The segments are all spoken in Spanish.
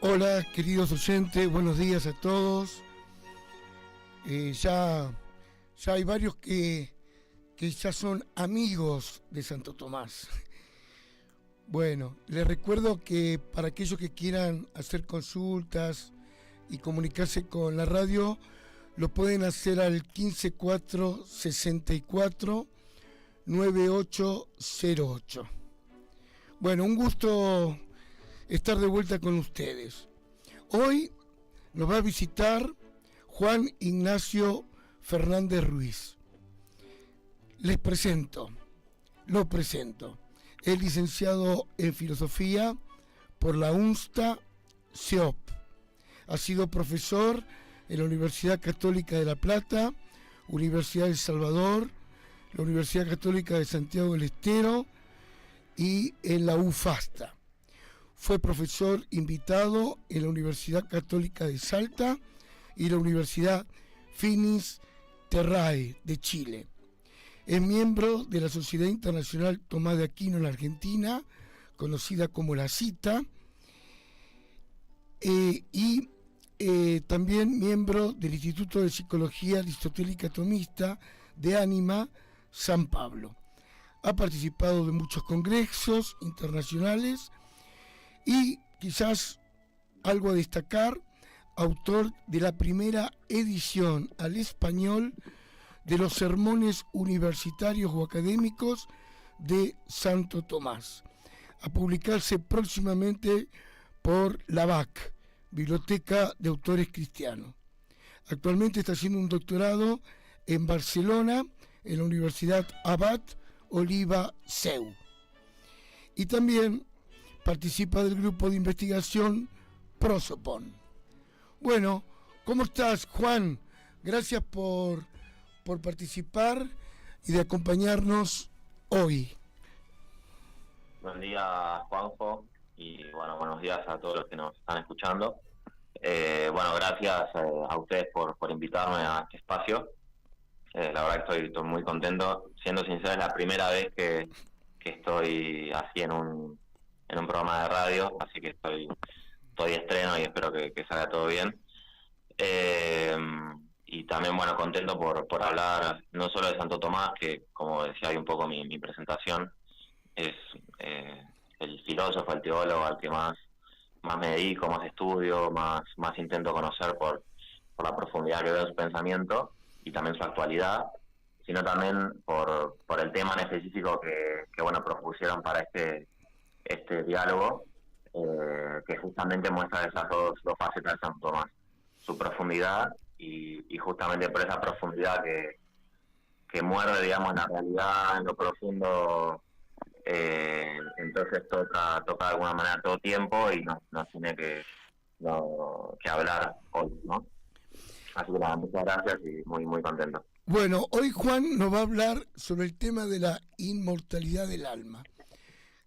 Hola, queridos oyentes, buenos días a todos. Ya hay varios que ya son amigos de Santo Tomás. Bueno, les recuerdo que para aquellos que quieran hacer consultas y comunicarse con la radio, lo pueden hacer al 15464 9808. Bueno, un gusto estar de vuelta con ustedes. Hoy nos va a visitar Juan Ignacio Fernández Ruiz. Lo presento. Es licenciado en Filosofía por la UNSTA CEOP. Ha sido profesor en la Universidad Católica de La Plata, Universidad de El Salvador, la Universidad Católica de Santiago del Estero y en la UFASTA. Fue profesor invitado en la Universidad Católica de Salta y la Universidad Finis Terrae de Chile. Es miembro de la Sociedad Internacional Tomás de Aquino en la Argentina, conocida como la CITA, y también miembro del Instituto de Psicología Aristotélica Tomista de Ánima, San Pablo. Ha participado de muchos congresos internacionales y, quizás algo a destacar, autor de la primera edición al español de los sermones universitarios o académicos de Santo Tomás, a publicarse próximamente por la BAC, Biblioteca de Autores Cristianos. Actualmente está haciendo un doctorado en Barcelona, en la Universidad Abad Oliba CEU. Y también participa del grupo de investigación Prosopon. Bueno, ¿cómo estás, Juan? Gracias por participar y de acompañarnos hoy. Buen día, Juanjo, y bueno, buenos días a todos los que nos están escuchando. Bueno, gracias a ustedes por invitarme a este espacio. La verdad que estoy muy contento. Siendo sincero, es la primera vez que estoy así en un programa de radio, así que estoy estreno y espero que salga todo bien. Y también, bueno, contento por hablar no solo de Santo Tomás, que como decía ahí un poco mi presentación, es el filósofo, el teólogo al que más me dedico, más estudio, más intento conocer por la profundidad que veo en su pensamiento y también su actualidad, sino también por el tema en específico que bueno, propusieron para este diálogo, que justamente muestra esas dos facetas de Santo Tomás, su profundidad y justamente por esa profundidad que muerde, digamos, la realidad en lo profundo, entonces toca de alguna manera todo tiempo y nos tiene que hablar hoy, ¿no? Así que nada, muchas gracias y muy contento. Bueno, hoy Juan nos va a hablar sobre el tema de la inmortalidad del alma,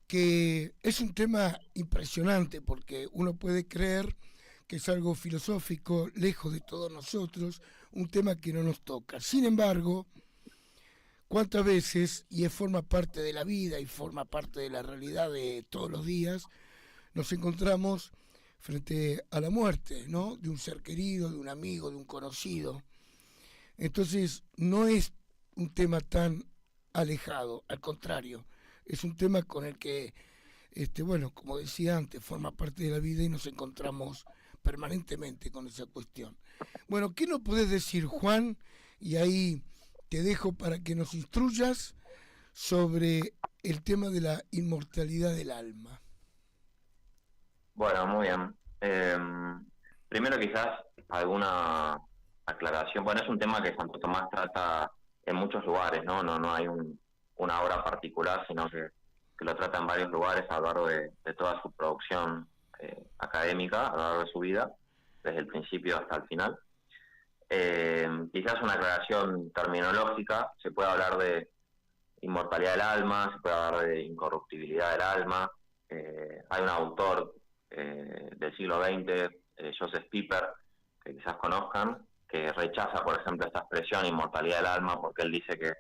que es un tema impresionante porque uno puede creer que es algo filosófico, lejos de todos nosotros, un tema que no nos toca. Sin embargo, ¿cuántas veces, y forma parte de la vida y forma parte de la realidad de todos los días, nos encontramos frente a la muerte, ¿no? De un ser querido, de un amigo, de un conocido? Entonces, no es un tema tan alejado, al contrario, es un tema con el que, bueno, como decía antes, forma parte de la vida y nos encontramos permanentemente con esa cuestión. Bueno, ¿qué nos podés decir, Juan? Y ahí te dejo para que nos instruyas sobre el tema de la inmortalidad del alma. Bueno, muy bien. Primero quizás alguna aclaración. Bueno, es un tema que Santo Tomás trata en muchos lugares, ¿no? No hay una obra particular, sino que lo trata en varios lugares a lo largo de toda su producción académica, a lo largo de su vida, desde el principio hasta el final. Quizás una aclaración terminológica, se puede hablar de inmortalidad del alma, se puede hablar de incorruptibilidad del alma. Hay un autor del siglo XX, Joseph Pieper, que quizás conozcan, que rechaza, por ejemplo, esta expresión inmortalidad del alma porque él dice que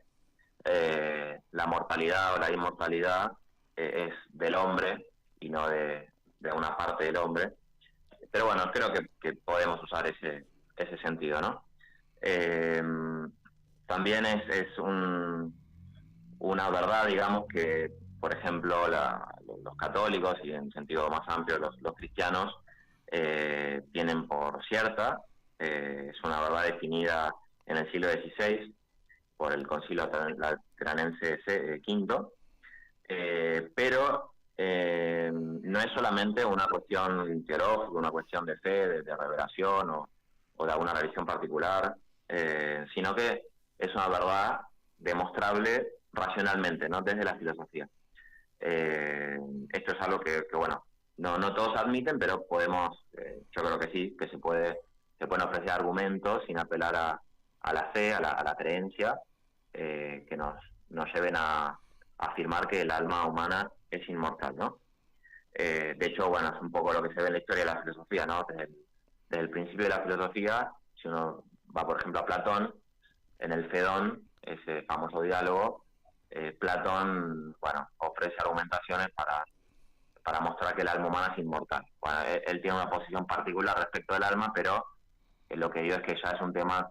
la mortalidad o la inmortalidad es del hombre y no de una parte del hombre. pero bueno, creo que podemos usar ese sentido, ¿no? Eh, También es una verdad, digamos, que, por ejemplo, los católicos y en sentido más amplio los cristianos tienen por cierta. Es una verdad definida en el siglo XVI por el Concilio Lateranense V, pero no es solamente una cuestión teológica, una cuestión de fe, de revelación o de alguna religión particular, sino que es una verdad demostrable racionalmente, ¿no? Desde la filosofía. Esto es algo que bueno, no todos admiten, pero podemos, yo creo que sí, que se pueden ofrecer argumentos sin apelar a la fe, a la creencia, que nos lleven a afirmar que el alma humana es inmortal, ¿no? De hecho, bueno, es un poco lo que se ve en la historia de la filosofía, ¿no? Desde el principio de la filosofía, si uno va, por ejemplo, a Platón, en el Fedón, ese famoso diálogo, Platón, bueno, ofrece argumentaciones para mostrar que el alma humana es inmortal. Bueno, él tiene una posición particular respecto del alma, pero lo que digo es que ya es un tema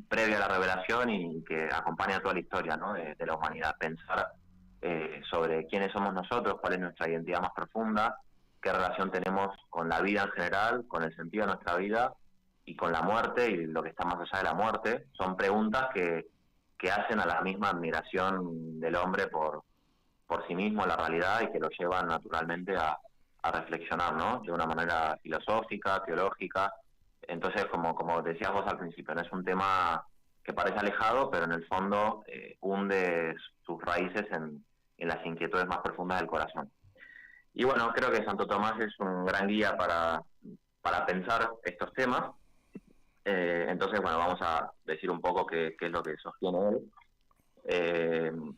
previo a la revelación y que acompaña toda la historia, ¿no? de la humanidad. Pensar sobre quiénes somos nosotros, cuál es nuestra identidad más profunda, qué relación tenemos con la vida en general, con el sentido de nuestra vida y con la muerte y lo que está más allá de la muerte. Son preguntas que hacen a la misma admiración del hombre por sí mismo, la realidad, y que lo llevan naturalmente a reflexionar, ¿no? De una manera filosófica, teológica. Entonces, como decías vos al principio, no es un tema que parece alejado, pero en el fondo hunde sus raíces en las inquietudes más profundas del corazón. Y bueno, creo que Santo Tomás es un gran guía para pensar estos temas. Entonces, bueno, vamos a decir un poco qué es lo que sostiene él.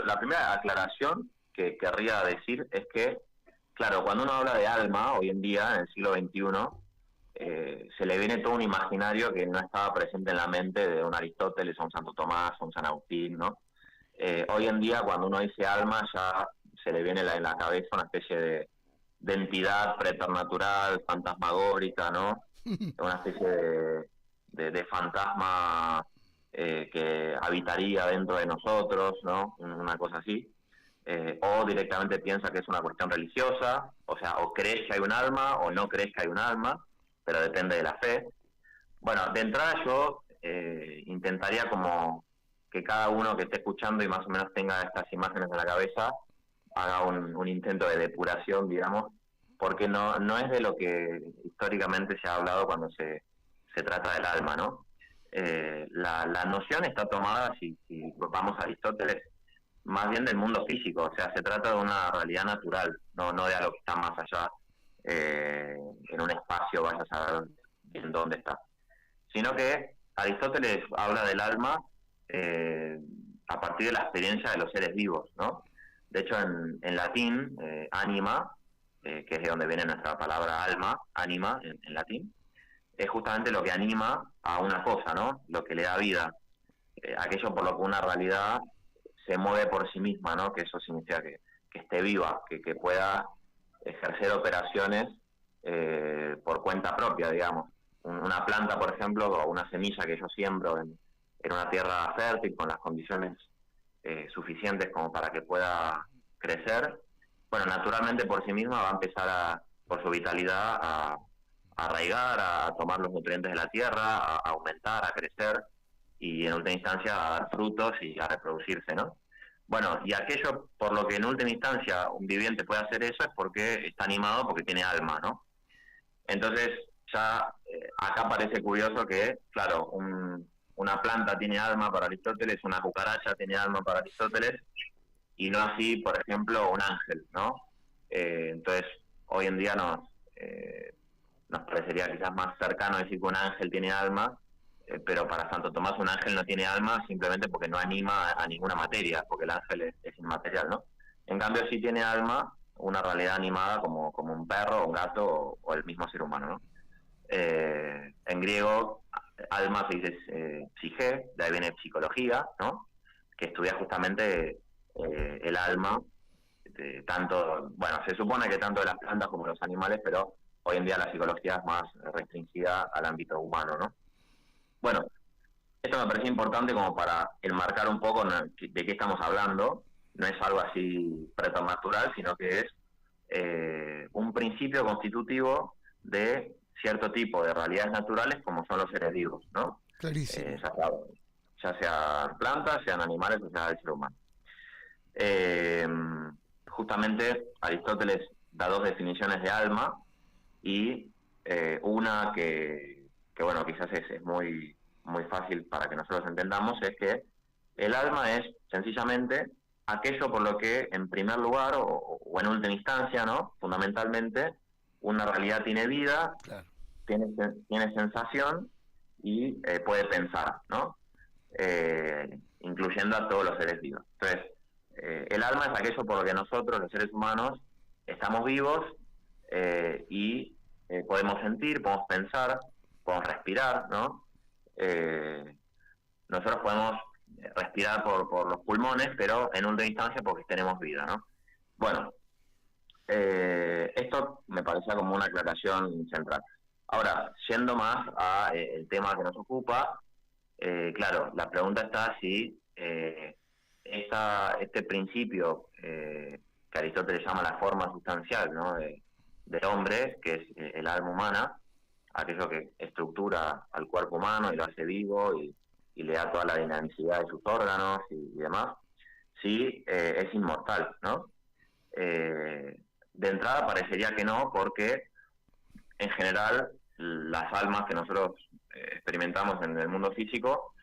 La primera aclaración que querría decir es que, claro, cuando uno habla de alma, hoy en día, en el siglo XXI, se le viene todo un imaginario que no estaba presente en la mente de un Aristóteles, o un Santo Tomás, o un San Agustín, ¿no? Hoy en día, cuando uno dice alma, ya se le viene en la cabeza una especie de entidad preternatural, fantasmagórica, ¿no? Una especie de fantasma que habitaría dentro de nosotros, ¿no? Una cosa así. O directamente piensa que es una cuestión religiosa, o sea, o crees que hay un alma o no crees que hay un alma, pero depende de la fe. Bueno, de entrada yo intentaría como que cada uno que esté escuchando y más o menos tenga estas imágenes en la cabeza haga un intento de depuración, digamos, porque no es de lo que históricamente se ha hablado cuando se trata del alma, ¿no? La noción está tomada, si vamos a Aristóteles, más bien del mundo físico, o sea, se trata de una realidad natural, no de algo que está más allá, en un espacio, vaya a saber en dónde está. Sino que Aristóteles habla del alma a partir de la experiencia de los seres vivos, ¿no? De hecho, en latín, anima, que es de donde viene nuestra palabra alma, anima, en latín, es justamente lo que anima a una cosa, ¿no? Lo que le da vida. Aquello por lo que una realidad se mueve por sí misma, ¿no? Que eso significa que esté viva, que pueda ejercer operaciones por cuenta propia, digamos. Una planta, por ejemplo, o una semilla que yo siembro en una tierra fértil con las condiciones suficientes como para que pueda crecer, bueno, naturalmente por sí misma va a empezar por su vitalidad a arraigar, a tomar los nutrientes de la tierra, a aumentar, a crecer y en última instancia a dar frutos y a reproducirse, ¿no? Bueno, y aquello por lo que en última instancia un viviente puede hacer eso es porque está animado, porque tiene alma, ¿no? Entonces ya acá parece curioso que, claro, una planta tiene alma para Aristóteles, una cucaracha tiene alma para Aristóteles, y no así, por ejemplo, un ángel, ¿no? Entonces, hoy en día nos parecería quizás más cercano decir que un ángel tiene alma, pero para Santo Tomás un ángel no tiene alma simplemente porque no anima a ninguna materia, porque el ángel es inmaterial, ¿no? En cambio sí tiene alma, una realidad animada como un perro, un gato o el mismo ser humano, ¿no? En griego, alma se dice psique, de ahí viene psicología, ¿no? Que estudia justamente el alma tanto, bueno, se supone que tanto de las plantas como de los animales, pero hoy en día la psicología es más restringida al ámbito humano, ¿no? Bueno, esto me parece importante como para enmarcar un poco de qué estamos hablando. No es algo así preternatural, sino que es un principio constitutivo de cierto tipo de realidades naturales como son los seres vivos, ¿no? Clarísimo. Ya sean plantas, sean animales o sea el ser humano. Justamente Aristóteles da dos definiciones de alma y una que bueno, quizás es muy fácil para que nosotros entendamos, es que el alma es sencillamente aquello por lo que en primer lugar o en última instancia, ¿no? Fundamentalmente una realidad tiene vida, Claro. tiene sensación y puede pensar, ¿no? Incluyendo a todos los seres vivos. Entonces, el alma es aquello por lo que nosotros, los seres humanos, estamos vivos y podemos sentir, podemos pensar, podemos respirar, ¿no? Nosotros podemos respirar por los pulmones, pero en última instancia porque tenemos vida, ¿no? Bueno, esto me parecía como una aclaración central. Ahora, yendo más a el tema que nos ocupa, claro, la pregunta está si este principio que Aristóteles llama la forma sustancial, ¿no? del hombre, que es el alma humana, aquello que estructura al cuerpo humano y lo hace vivo y le da toda la dinamicidad de sus órganos y demás, sí es inmortal, ¿no? De entrada parecería que no, porque en general las almas que nosotros experimentamos en el mundo físico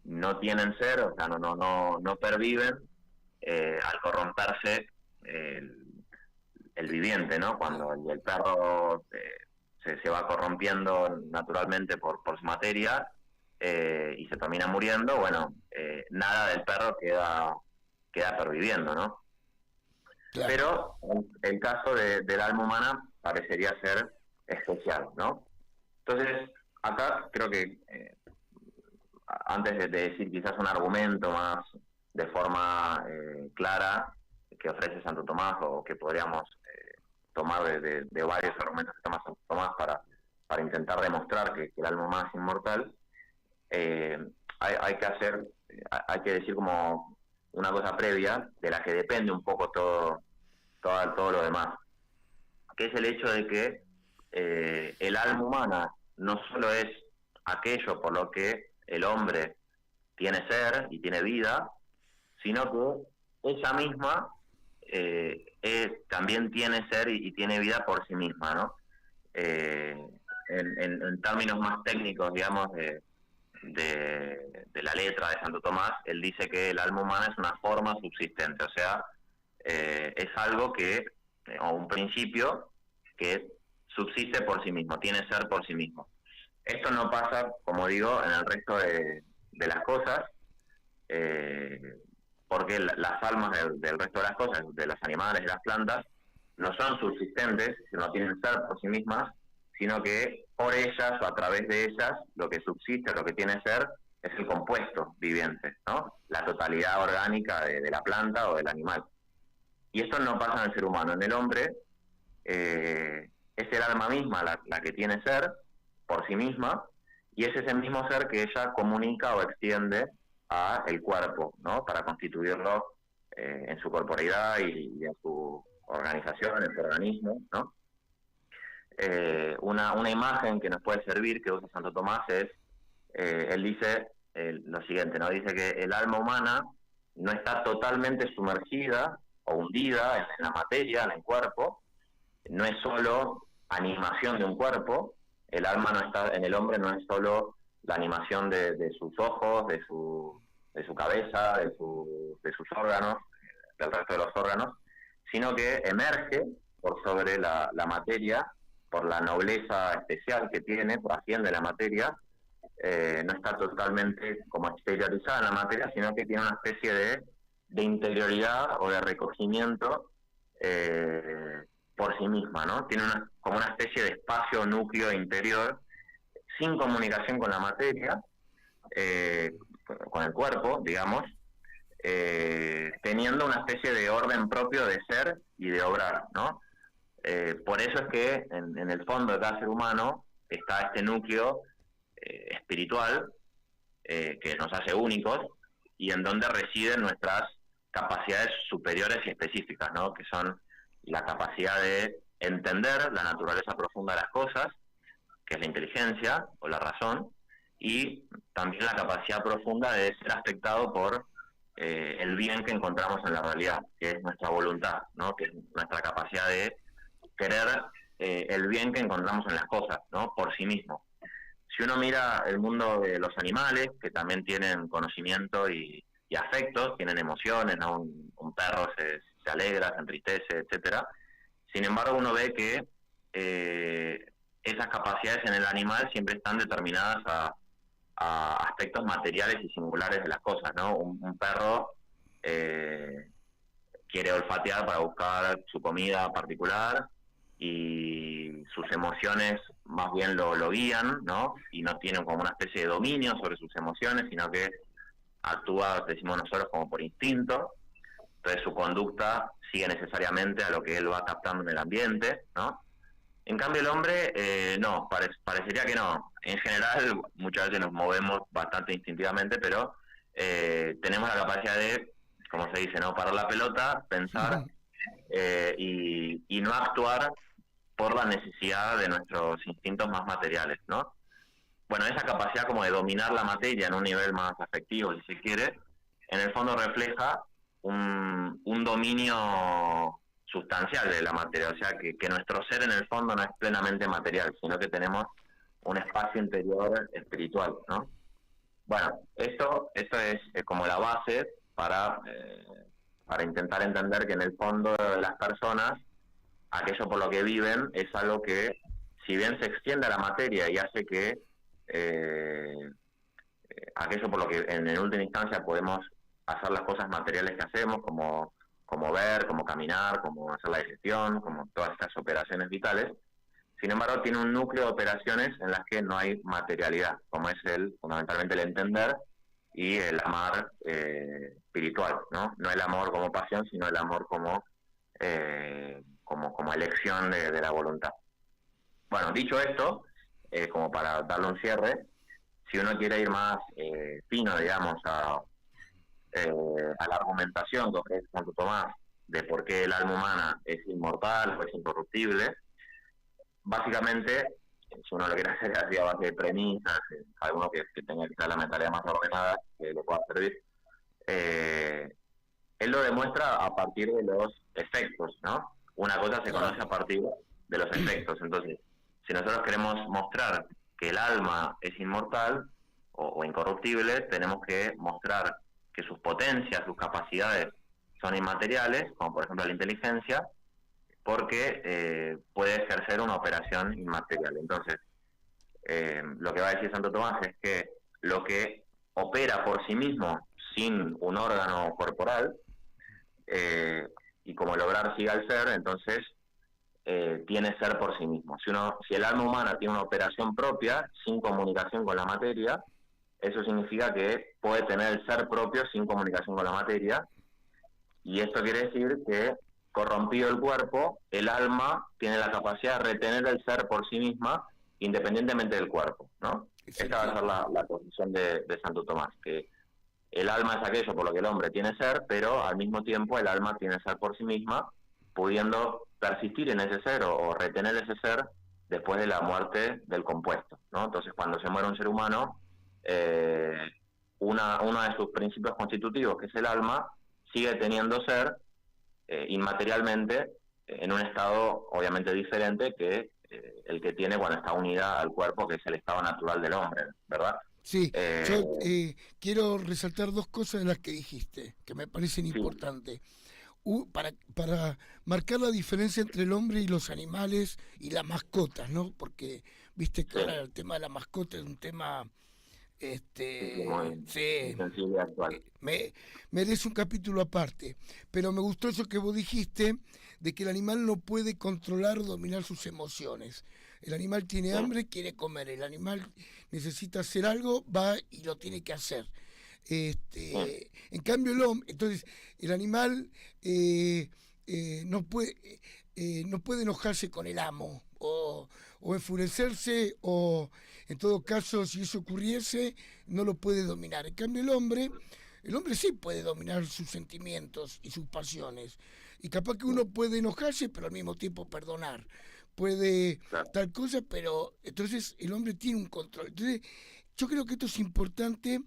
no tienen ser, o sea, no perviven al corromperse el viviente, ¿no? Cuando el perro se va corrompiendo naturalmente por su materia y se termina muriendo, bueno, nada del perro queda perviviendo, ¿no? Claro. Pero el caso del alma humana parecería ser especial, ¿no? Entonces, acá creo que antes de decir quizás un argumento más de forma clara que ofrece Santo Tomás o que podríamos tomar de varios argumentos que toma Santo Tomás para intentar demostrar que el alma humana es inmortal, hay que decir como una cosa previa de la que depende un poco todo lo demás, que es el hecho de que el alma humana no solo es aquello por lo que el hombre tiene ser y tiene vida, sino que ella misma también tiene ser y tiene vida por sí misma, ¿no? En términos más técnicos, digamos, de la letra de Santo Tomás, él dice que el alma humana es una forma subsistente, o sea, es algo o un principio que subsiste por sí mismo, tiene ser por sí mismo. Esto no pasa, como digo, en el resto de las cosas, porque las almas del resto de las cosas, de los animales, de las plantas, no son subsistentes, no tienen ser por sí mismas, sino que por ellas o a través de ellas lo que subsiste, lo que tiene ser, es el compuesto viviente, ¿no? La totalidad orgánica de la planta o del animal. Y esto no pasa en el ser humano. En el hombre es el alma misma la que tiene ser por sí misma, y es ese mismo ser que ella comunica o extiende a el cuerpo, ¿no? Para constituirlo en su corporeidad y en su organización, en su organismo, ¿no? Una imagen que nos puede servir, que usa Santo Tomás, es, él dice lo siguiente, ¿no? Dice que el alma humana no está totalmente sumergida o hundida en la materia, en el cuerpo, no es solo animación de un cuerpo, el alma no está en el hombre, no es solo la animación de sus ojos, de su cabeza, de sus órganos, del resto de los órganos, sino que emerge por sobre la materia, por la nobleza especial que tiene, asciende la materia, no está totalmente como exteriorizada en la materia, sino que tiene una especie de interioridad o de recogimiento por sí misma, ¿no? Tiene como una especie de espacio núcleo interior sin comunicación con la materia, con el cuerpo, digamos, teniendo una especie de orden propio de ser y de obrar, ¿no? Por eso es que en el fondo de cada ser humano está este núcleo espiritual que nos hace únicos y en donde residen nuestras capacidades superiores y específicas, ¿no? Que son la capacidad de entender la naturaleza profunda de las cosas, que es la inteligencia o la razón, y también la capacidad profunda de ser afectado por el bien que encontramos en la realidad, que es nuestra voluntad, ¿no? Que es nuestra capacidad de querer el bien que encontramos en las cosas, ¿no? Por sí mismo. Si uno mira el mundo de los animales, que también tienen conocimiento y afectos, tienen emociones, ¿no? Un perro se alegra, se entristece, etcétera. Sin embargo, uno ve que esas capacidades en el animal siempre están determinadas a aspectos materiales y singulares de las cosas, ¿no? Un perro quiere olfatear para buscar su comida particular y sus emociones más bien lo guían, ¿no? Y no tienen como una especie de dominio sobre sus emociones, sino que actúa, decimos nosotros, como por instinto. Entonces su conducta sigue necesariamente a lo que él va captando en el ambiente, ¿no? En cambio el hombre, no, parecería que no. En general, muchas veces nos movemos bastante instintivamente, pero tenemos la capacidad de, como se dice, ¿no? Parar la pelota, pensar y no actuar por la necesidad de nuestros instintos más materiales, ¿no? Bueno, esa capacidad como de dominar la materia en un nivel más afectivo, si se quiere, en el fondo refleja un dominio sustancial de la materia, o sea, que nuestro ser en el fondo no es plenamente material, sino que tenemos un espacio interior espiritual, ¿no? Bueno, esto es como la base para intentar entender que en el fondo de las personas, aquello por lo que viven es algo que, si bien se extiende a la materia y hace que aquello por lo que en última instancia podemos hacer las cosas materiales que hacemos, como ver, como caminar, como hacer la digestión, como todas estas operaciones vitales. Sin embargo, tiene un núcleo de operaciones en las que no hay materialidad, como es fundamentalmente el entender y el amar espiritual, ¿no? No el amor como pasión, sino el amor como elección de la voluntad. Bueno, dicho esto, como para darle un cierre, si uno quiere ir más fino, digamos, a la argumentación que ofrece Santo Tomás de por qué el alma humana es inmortal o es incorruptible, básicamente, si uno lo quiere hacer así a base de premisas, alguno que tenga quizás la mentalidad más ordenada, que le pueda servir, él lo demuestra a partir de los efectos, ¿no? Una cosa se conoce a partir de los efectos. Entonces, si nosotros queremos mostrar que el alma es inmortal o incorruptible, tenemos que mostrar que sus potencias, sus capacidades son inmateriales, como por ejemplo la inteligencia, porque puede ejercer una operación inmaterial. Entonces, lo que va a decir Santo Tomás es que lo que opera por sí mismo sin un órgano corporal, y como el obrar sigue al ser, entonces tiene ser por sí mismo. Si el alma humana tiene una operación propia, sin comunicación con la materia, eso significa que puede tener el ser propio sin comunicación con la materia, y esto quiere decir que, corrompido el cuerpo, el alma tiene la capacidad de retener el ser por sí misma, independientemente del cuerpo, ¿no? Esta va a ser la posición de Santo Tomás, que el alma es aquello por lo que el hombre tiene ser, pero al mismo tiempo el alma tiene ser por sí misma, pudiendo persistir en ese ser o retener ese ser después de la muerte del compuesto, ¿no? Entonces, cuando se muere un ser humano, uno de sus principios constitutivos, que es el alma, sigue teniendo ser inmaterialmente en un estado obviamente diferente que el que tiene cuando está unida al cuerpo, que es el estado natural del hombre, ¿verdad? Sí, yo quiero resaltar dos cosas de las que dijiste, que me parecen importantes. Para marcar la diferencia entre el hombre y los animales y las mascotas, ¿no? Porque viste que ahora el tema de la mascota es un tema sensible actual. Merece un capítulo aparte, pero me gustó eso que vos dijiste, de que el animal no puede controlar o dominar sus emociones. El animal tiene hambre, quiere comer, el animal necesita hacer algo, va y lo tiene que hacer. En cambio el hombre, entonces el animal no puede enojarse con el amo o enfurecerse, o en todo caso, si eso ocurriese, no lo puede dominar. En cambio el hombre sí puede dominar sus sentimientos y sus pasiones, y capaz que uno puede enojarse pero al mismo tiempo perdonar, puede Claro. tal cosa, pero entonces el hombre tiene un control. Entonces yo creo que esto es importante,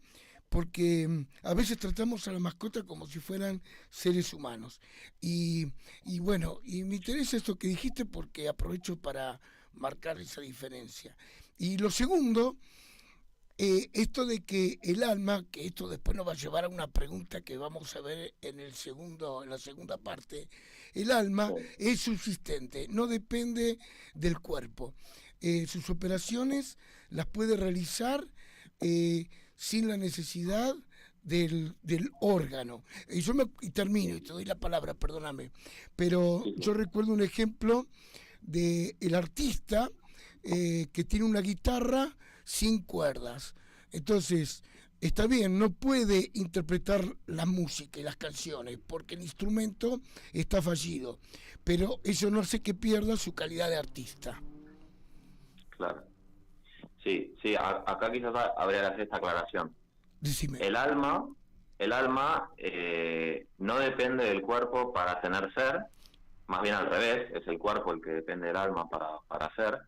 porque a veces tratamos a la mascota como si fueran seres humanos. Y bueno, y me interesa esto que dijiste, porque aprovecho para marcar esa diferencia. Y lo segundo, esto de que el alma, que esto después nos va a llevar a una pregunta que vamos a ver en la segunda parte, el alma Sí. es subsistente, no depende del cuerpo. Sus operaciones las puede realizar sin la necesidad del órgano. Y termino y te doy la palabra, perdóname. Pero Sí, yo sí. recuerdo un ejemplo de el artista que tiene una guitarra sin cuerdas. Entonces, está bien, no puede interpretar la música y las canciones porque el instrumento está fallido, pero eso no hace que pierda su calidad de artista. Claro. Sí, sí, acá quizás habría que hacer esta aclaración. Decime. El alma, el alma no depende del cuerpo para tener ser, más bien al revés, es el cuerpo el que depende del alma para ser.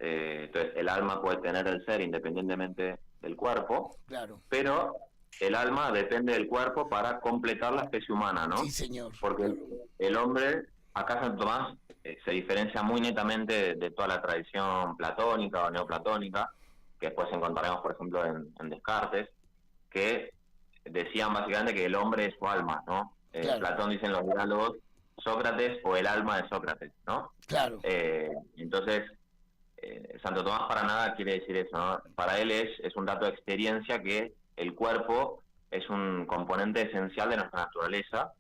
Entonces, el alma puede tener el ser independientemente del cuerpo, Claro. pero el alma depende del cuerpo para completar la especie humana, Sí, ¿no? señor. Porque Claro. el hombre, acá Santo Tomás, se diferencia muy netamente de toda la tradición platónica o neoplatónica, que después encontraremos, por ejemplo, en Descartes, que decían básicamente que el hombre es su alma, ¿no? Claro. Platón dice en los diálogos, Sócrates o el alma de Sócrates, ¿no? Claro. Entonces, Santo Tomás para nada quiere decir eso, ¿no? Para él es un dato de experiencia que el cuerpo es un componente esencial de nuestra naturaleza,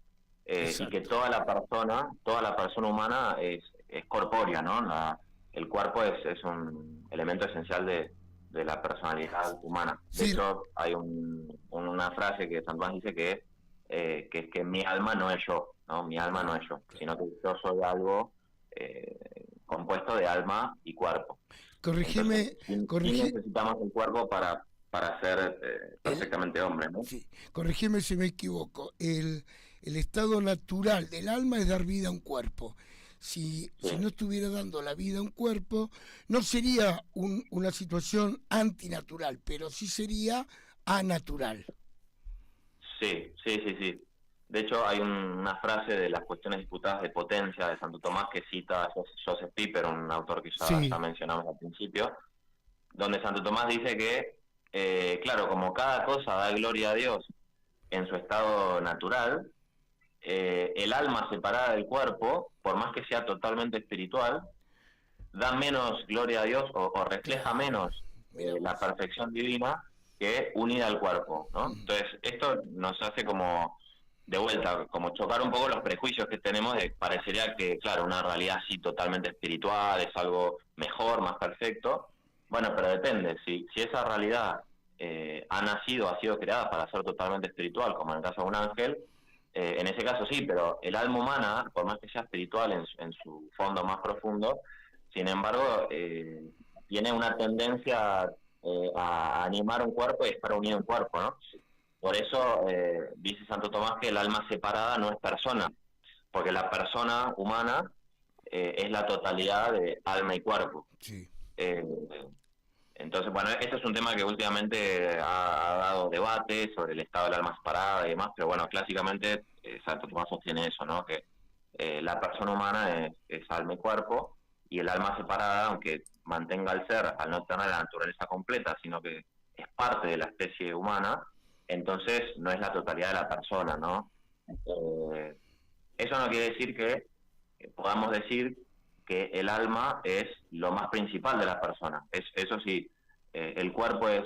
y que Exacto. toda la persona humana es corpórea, ¿no? El cuerpo es un elemento esencial de la personalidad humana. De Sí, hecho, hay una frase que Santo Tomás dice que es que mi alma no es yo, ¿no? Mi alma no claro, es yo, claro. sino que yo soy algo compuesto de alma y cuerpo. Entonces, Corregime, sí corregi, necesitamos el cuerpo para ser el, perfectamente hombre, ¿no? sí, corregime si me equivoco. El estado natural del alma es dar vida a un cuerpo. Si no Sí, estuviera dando la vida a un cuerpo, no sería una situación antinatural, pero sí sería anatural. sí, sí, sí, sí. De hecho, hay una frase de las cuestiones disputadas de potencia de Santo Tomás que cita a Joseph Pieper, un autor que ya Sí, mencionamos al principio, donde Santo Tomás dice que, claro, como cada cosa da gloria a Dios en su estado natural, el alma separada del cuerpo, por más que sea totalmente espiritual, da menos gloria a Dios o refleja claro. menos Mira la vos. perfección divina que unida al cuerpo, ¿no? Mm. Entonces, esto nos hace como, de vuelta, como chocar un poco los prejuicios que tenemos de parecería que, claro, una realidad así totalmente espiritual es algo mejor, más perfecto. Bueno, pero depende, si esa realidad ha sido creada para ser totalmente espiritual, como en el caso de un ángel, en ese caso sí, pero el alma humana, por más que sea espiritual en su fondo más profundo, sin embargo, tiene una tendencia a animar un cuerpo y estar unido a un cuerpo, ¿no? Por eso dice Santo Tomás que el alma separada no es persona, porque la persona humana es la totalidad de alma y cuerpo. Sí. Eh, entonces, bueno, este es un tema que últimamente ha dado debate sobre el estado del alma separada y demás, pero bueno, clásicamente Santo Tomás sostiene eso, ¿no? Que la persona humana es alma y cuerpo, y el alma separada, aunque mantenga el ser al no tener la naturaleza completa, sino que es parte de la especie humana, entonces no es la totalidad de la persona, ¿no? Eh, Eso no quiere decir que podamos decir que el alma es lo más principal de la persona. Eso sí, el cuerpo es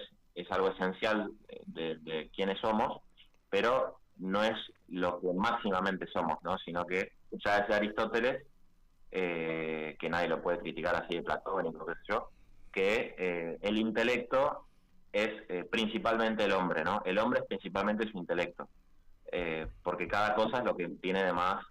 algo esencial de quienes somos, pero no es lo que máximamente somos, ¿no? Sino que ya desde Aristóteles, que nadie lo puede criticar así de platónico, qué sé yo, que el intelecto es principalmente el hombre, ¿no? El hombre es principalmente su intelecto, porque cada cosa es lo que tiene de más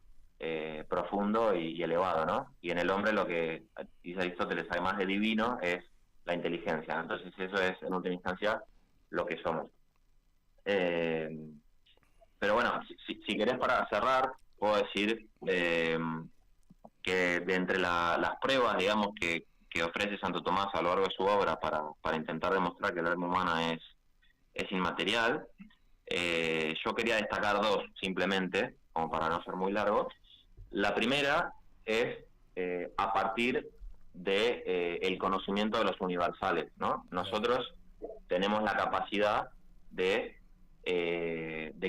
profundo y elevado, ¿no? Y en el hombre lo que dice Aristóteles, además de divino, es la inteligencia, ¿no? Entonces eso es, en última instancia, lo que somos. Pero bueno, si querés para cerrar, puedo decir que de entre las pruebas, digamos, que ofrece Santo Tomás a lo largo de su obra para intentar demostrar que el alma humana es inmaterial, yo quería destacar dos simplemente, como para no ser muy largo. La primera es a partir de el conocimiento de los universales, ¿no? Nosotros tenemos la capacidad de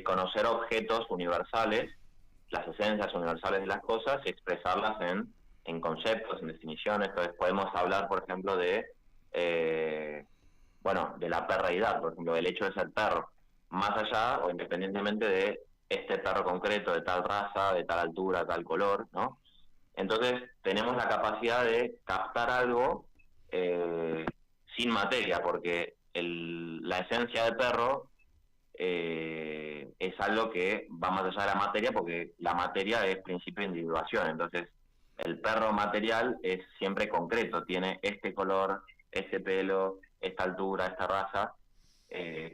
conocer objetos universales, las esencias universales de las cosas, y expresarlas en conceptos, en definiciones. Entonces podemos hablar, por ejemplo, de la perreidad, por ejemplo, del hecho de ser perro, más allá o independientemente de este perro concreto, de tal raza, de tal altura, tal color, ¿no? Entonces tenemos la capacidad de captar algo sin materia, porque la esencia del perro es algo que va más allá de la materia, porque la materia es principio de individuación. Entonces el perro material es siempre concreto, tiene este color, este pelo, esta altura, esta raza,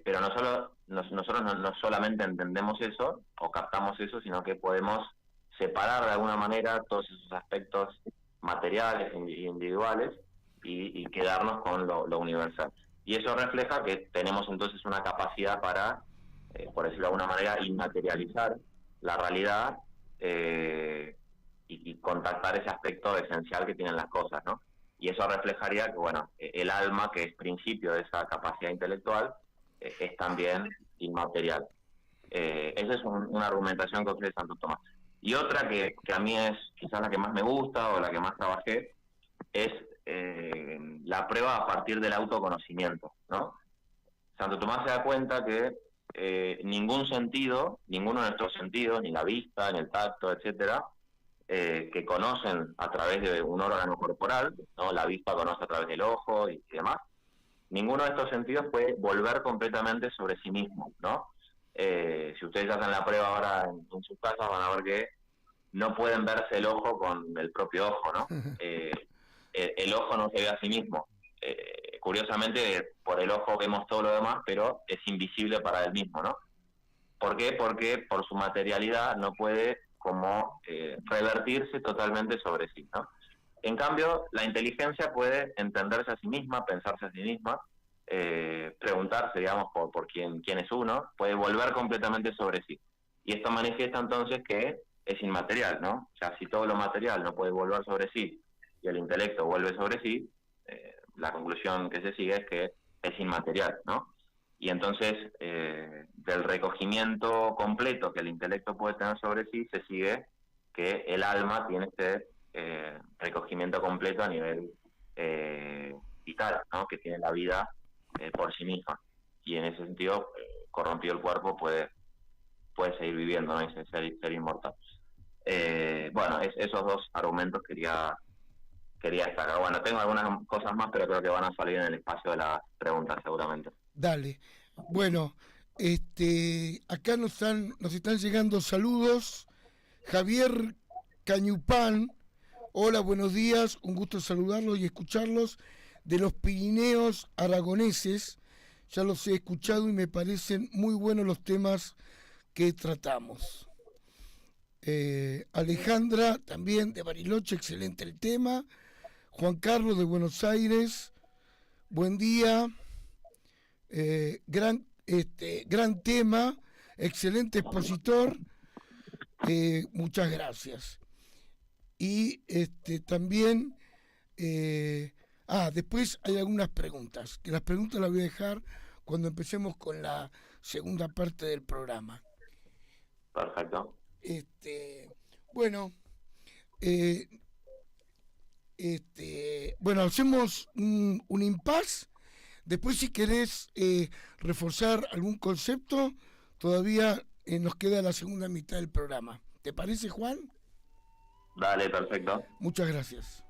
pero nosotros no solamente entendemos eso o captamos eso, sino que podemos separar de alguna manera todos esos aspectos materiales e individuales y quedarnos con lo universal. Y eso refleja que tenemos entonces una capacidad para, por decirlo de alguna manera, inmaterializar la realidad y contactar ese aspecto esencial que tienen las cosas, ¿no? Y eso reflejaría que, bueno, el alma, que es principio de esa capacidad intelectual, es también inmaterial. Esa es una argumentación que ofrece Santo Tomás. Y otra que a mí es quizás la que más me gusta o la que más trabajé, es la prueba a partir del autoconocimiento, ¿no? Santo Tomás se da cuenta que ninguno de nuestros sentidos, ni la vista, ni el tacto, etcétera, que conocen a través de un órgano corporal, ¿no? La vista conoce a través del ojo y demás. Ninguno de estos sentidos puede volver completamente sobre sí mismo, ¿no? Si ustedes hacen la prueba ahora en sus casas, van a ver que no pueden verse el ojo con el propio ojo, ¿no? El ojo no se ve a sí mismo. Curiosamente, por el ojo vemos todo lo demás, pero es invisible para él mismo, ¿no? ¿Por qué? Porque por su materialidad no puede como revertirse totalmente sobre sí, ¿no? En cambio, la inteligencia puede entenderse a sí misma, pensarse a sí misma, preguntarse, digamos, por quién es uno, puede volver completamente sobre sí. Y esto manifiesta entonces que es inmaterial, ¿no? O sea, si todo lo material no puede volver sobre sí y el intelecto vuelve sobre sí, la conclusión que se sigue es que es inmaterial, ¿no? Y entonces, del recogimiento completo que el intelecto puede tener sobre sí, se sigue que el alma tiene este recogimiento completo a nivel vital, ¿no? Que tiene la vida por sí misma. Y en ese sentido, corrompido el cuerpo, puede seguir viviendo, ¿no? Y ser inmortal. Bueno, esos dos argumentos quería destacar. Bueno, tengo algunas cosas más, pero creo que van a salir en el espacio de las preguntas seguramente. Dale. Bueno, acá nos están llegando saludos. Javier Cañupán, hola, buenos días, un gusto saludarlos y escucharlos, de los Pirineos aragoneses. Ya los he escuchado y me parecen muy buenos los temas que tratamos. Alejandra, también de Bariloche, excelente el tema. Juan Carlos de Buenos Aires, buen día. Gran tema, excelente expositor, muchas gracias. Y también después hay algunas preguntas, que las preguntas las voy a dejar cuando empecemos con la segunda parte del programa. Perfecto. Bueno, hacemos un impasse. Después, si querés reforzar algún concepto, todavía nos queda la segunda mitad del programa. ¿Te parece, Juan? Dale, perfecto. Muchas gracias.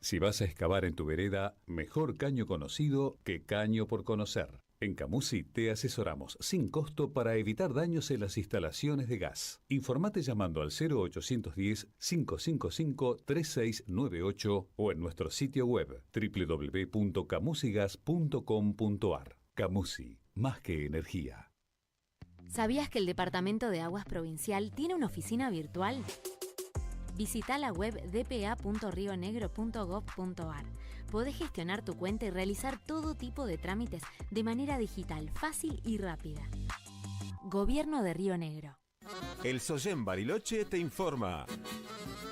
Si vas a excavar en tu vereda, mejor caño conocido que caño por conocer. En Camusi te asesoramos sin costo para evitar daños en las instalaciones de gas. Informate llamando al 0810-555-3698 o en nuestro sitio web www.camusigas.com.ar. Camusi, más que energía. ¿Sabías que el Departamento de Aguas Provincial tiene una oficina virtual? Visita la web dpa.rionegro.gov.ar. Podés gestionar tu cuenta y realizar todo tipo de trámites de manera digital, fácil y rápida. Gobierno de Río Negro. El SOYEM Bariloche te informa.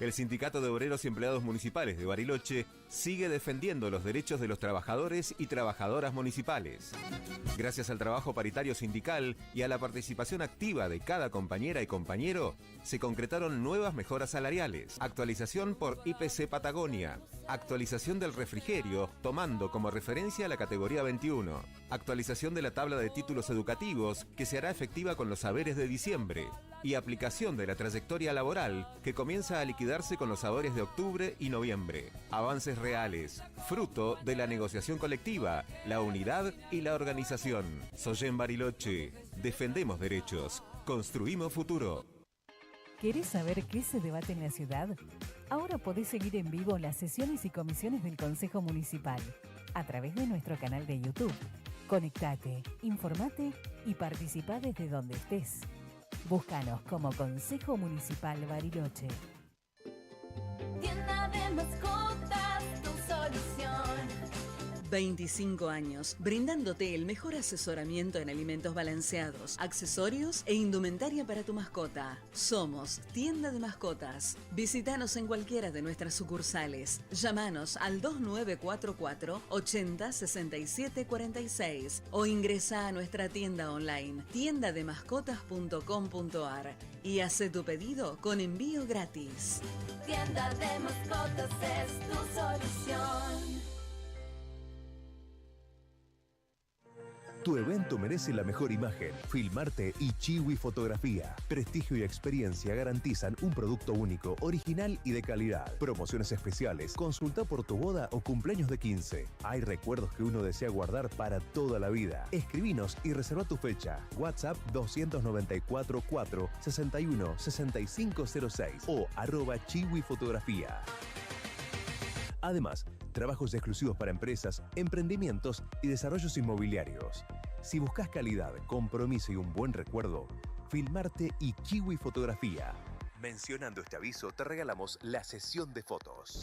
El Sindicato de Obreros y Empleados Municipales de Bariloche sigue defendiendo los derechos de los trabajadores y trabajadoras municipales. Gracias al trabajo paritario sindical y a la participación activa de cada compañera y compañero, se concretaron nuevas mejoras salariales, actualización por IPC Patagonia, actualización del refrigerio tomando como referencia la categoría 21, actualización de la tabla de títulos educativos que se hará efectiva con los saberes de diciembre y aplicación de la trayectoria laboral que comienza a liquidarse con los saberes de octubre y noviembre. Avances reales, fruto de la negociación colectiva, la unidad y la organización. SOYEM Bariloche, defendemos derechos, construimos futuro. ¿Querés saber qué se debate en la ciudad? Ahora podés seguir en vivo las sesiones y comisiones del Consejo Municipal a través de nuestro canal de YouTube. Conectate, informate y participá desde donde estés. Búscanos como Consejo Municipal Bariloche. Tienda de mascotas, tu solución. 25 años, brindándote el mejor asesoramiento en alimentos balanceados, accesorios e indumentaria para tu mascota. Somos Tienda de Mascotas. Visítanos en cualquiera de nuestras sucursales. Llámanos al 2944 80 67 46 o ingresa a nuestra tienda online tiendademascotas.com.ar y hace tu pedido con envío gratis. Tienda de mascotas es tu solución. Tu evento merece la mejor imagen. Filmarte y Chiwi Fotografía. Prestigio y experiencia garantizan un producto único, original y de calidad. Promociones especiales. Consulta por tu boda o cumpleaños de 15. Hay recuerdos que uno desea guardar para toda la vida. Escribinos y reserva tu fecha. WhatsApp 294 4 61 6506 o @Chiwi Fotografía. Además, trabajos exclusivos para empresas, emprendimientos y desarrollos inmobiliarios. Si buscas calidad, compromiso y un buen recuerdo, Filmarte y Kiwi Fotografía. Mencionando este aviso, te regalamos la sesión de fotos.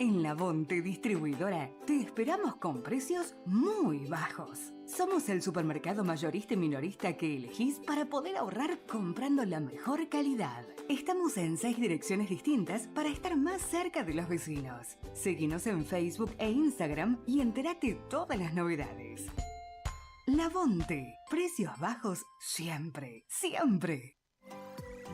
En La Bonte Distribuidora te esperamos con precios muy bajos. Somos el supermercado mayorista y minorista que elegís para poder ahorrar comprando la mejor calidad. Estamos en 6 direcciones distintas para estar más cerca de los vecinos. Seguinos en Facebook e Instagram y entérate todas las novedades. La Bonte, precios bajos siempre, siempre.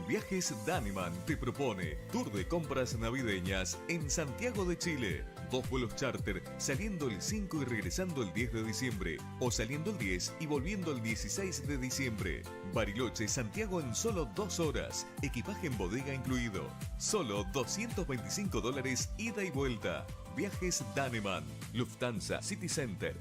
Viajes Daniman te propone tour de compras navideñas en Santiago de Chile. 2 vuelos charter saliendo el 5 y regresando el 10 de diciembre o saliendo el 10 y volviendo el 16 de diciembre. Bariloche, Santiago en solo 2 horas. Equipaje en bodega incluido. Solo $225 ida y vuelta. Viajes Daniman. Lufthansa City Center.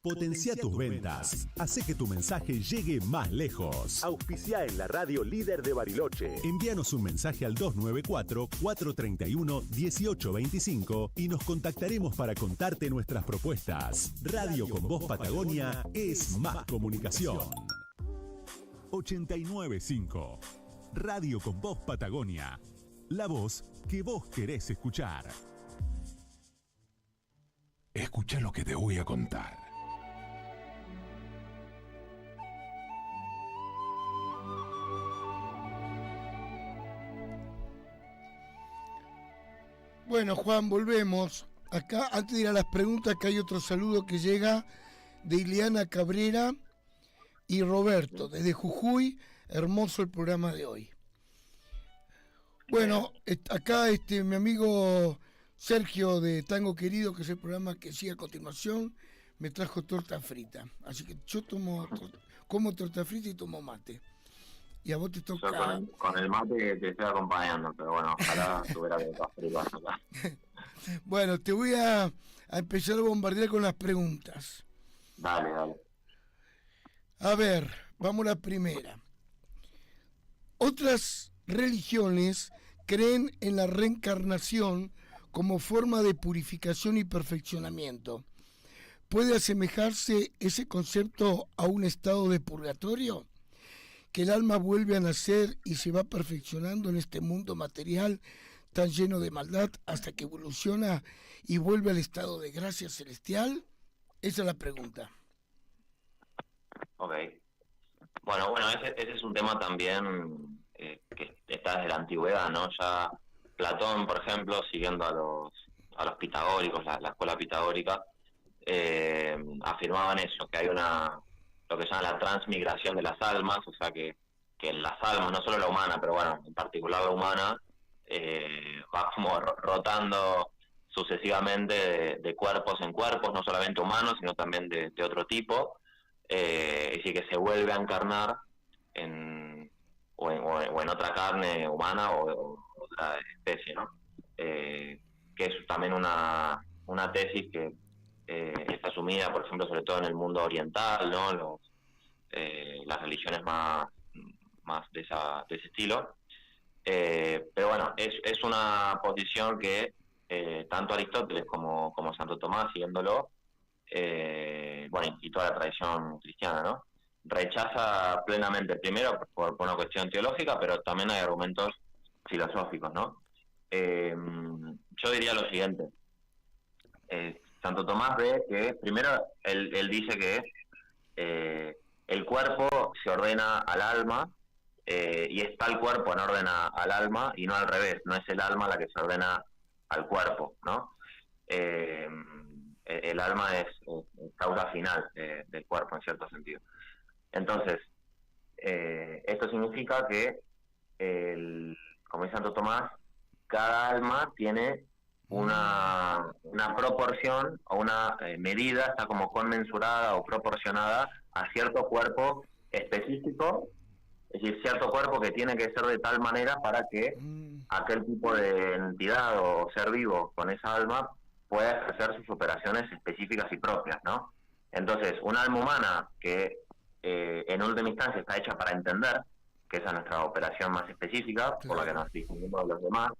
Potencia tus ventas. Hace que tu mensaje llegue más lejos. Auspicia en la radio líder de Bariloche. Envíanos un mensaje al 294-431-1825 y nos contactaremos para contarte nuestras propuestas. Radio con Voz Patagonia es más comunicación. 89.5. Radio con Voz Patagonia. La voz que vos querés escuchar. Escucha lo que te voy a contar. Bueno, Juan, volvemos. Acá, antes de ir a las preguntas, que hay otro saludo que llega de Ileana Cabrera y Roberto, desde Jujuy. Hermoso el programa de hoy. Bueno, acá mi amigo Sergio de Tango Querido, que es el programa que sigue a continuación, me trajo torta frita. Así que yo como torta frita y tomo mate. y a vos te Yo toca... con el mate te estoy acompañando, pero bueno, ojalá tuviera que pasar acá. Bueno, te voy a empezar a bombardear con las preguntas. Dale. A ver, vamos a la primera. Otras religiones creen en la reencarnación como forma de purificación y perfeccionamiento. ¿Puede asemejarse ese concepto a un estado de purgatorio? ¿Que el alma vuelve a nacer y se va perfeccionando en este mundo material tan lleno de maldad hasta que evoluciona y vuelve al estado de gracia celestial? Esa es la pregunta. Ok. Bueno, ese es un tema también que está desde la antigüedad, ¿no? Ya Platón, por ejemplo, siguiendo a los pitagóricos, la escuela pitagórica, afirmaban eso, que hay lo que se llama la transmigración de las almas, o sea que las almas, no solo la humana, pero bueno, en particular la humana, va como rotando sucesivamente de cuerpos en cuerpos, no solamente humanos, sino también de otro tipo, es decir, que se vuelve a encarnar en otra carne humana o otra especie, ¿no? Que es también una tesis que está asumida, por ejemplo, sobre todo en el mundo oriental, ¿no? Las religiones más de ese estilo. Pero bueno, es una posición que tanto Aristóteles como Santo Tomás, siguiéndolo, y toda la tradición cristiana, ¿no? Rechaza plenamente, primero por una cuestión teológica, pero también hay argumentos filosóficos, ¿no? Yo diría lo siguiente. Santo Tomás ve que, primero, él dice que el cuerpo se ordena al alma, y está el cuerpo en orden al alma, y no al revés, no es el alma la que se ordena al cuerpo, ¿no? El alma es causa final del cuerpo, en cierto sentido. Entonces, esto significa que, como dice Santo Tomás, cada alma tiene una proporción o una medida, está como conmensurada o proporcionada a cierto cuerpo específico, es decir, cierto cuerpo que tiene que ser de tal manera para que aquel tipo de entidad o ser vivo con esa alma pueda ejercer sus operaciones específicas y propias, ¿no? Entonces, un alma humana que en última instancia está hecha para entender, que esa es nuestra operación más específica, por la que nos distinguimos de los demás,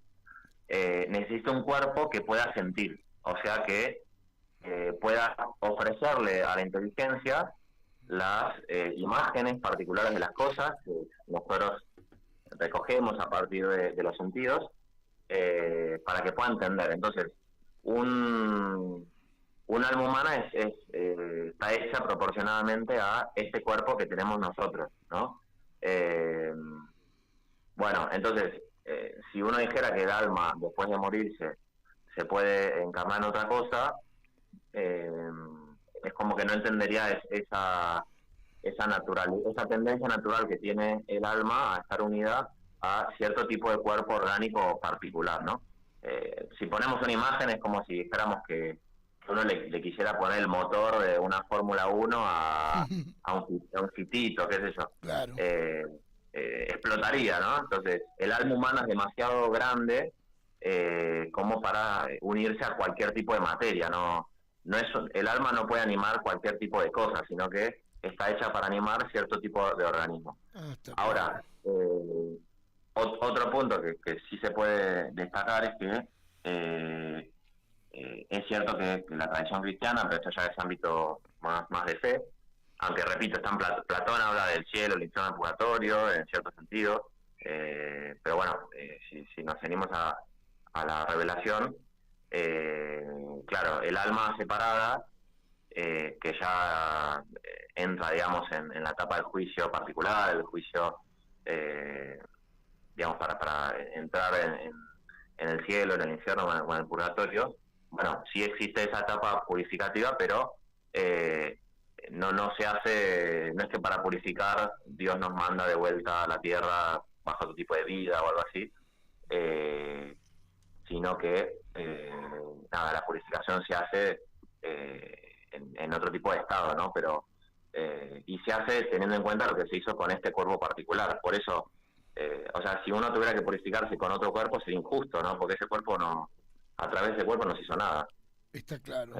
necesita un cuerpo que pueda sentir, o sea que pueda ofrecerle a la inteligencia las imágenes particulares de las cosas que nosotros recogemos a partir de los sentidos, para que pueda entender. Entonces, un alma humana está hecha proporcionadamente a este cuerpo que tenemos nosotros, ¿no? Entonces, si uno dijera que el alma, después de morirse, se puede encarnar en otra cosa, es como que no entendería esa tendencia natural que tiene el alma a estar unida a cierto tipo de cuerpo orgánico particular, ¿no? Si ponemos una imagen, es como si dijéramos que uno le quisiera poner el motor de una Fórmula 1 a un fitito, qué sé yo. Claro. Explotaría, ¿no? Entonces, el alma humana es demasiado grande como para unirse a cualquier tipo de materia, ¿no? El alma no puede animar cualquier tipo de cosa, sino que está hecha para animar cierto tipo de organismo. Ahora, otro punto que sí se puede destacar es que es cierto que la tradición cristiana, pero esto ya es ámbito más de fe, aunque repito, Platón habla del cielo, el infierno, el purgatorio, en cierto sentido, pero bueno, si nos venimos a la revelación, claro, el alma separada, que ya entra, digamos, en la etapa del juicio particular, el juicio, digamos, para entrar en el cielo, en el infierno o en el purgatorio. Bueno, sí existe esa etapa purificativa, pero no se hace, no es que para purificar Dios nos manda de vuelta a la tierra bajo otro tipo de vida o algo así, sino que la purificación se hace en otro tipo de estado, ¿no? Pero y se hace teniendo en cuenta lo que se hizo con este cuerpo particular. Por eso, o sea, si uno tuviera que purificarse con otro cuerpo sería injusto, ¿no? Porque ese cuerpo no, a través de ese cuerpo no se hizo nada. Está claro.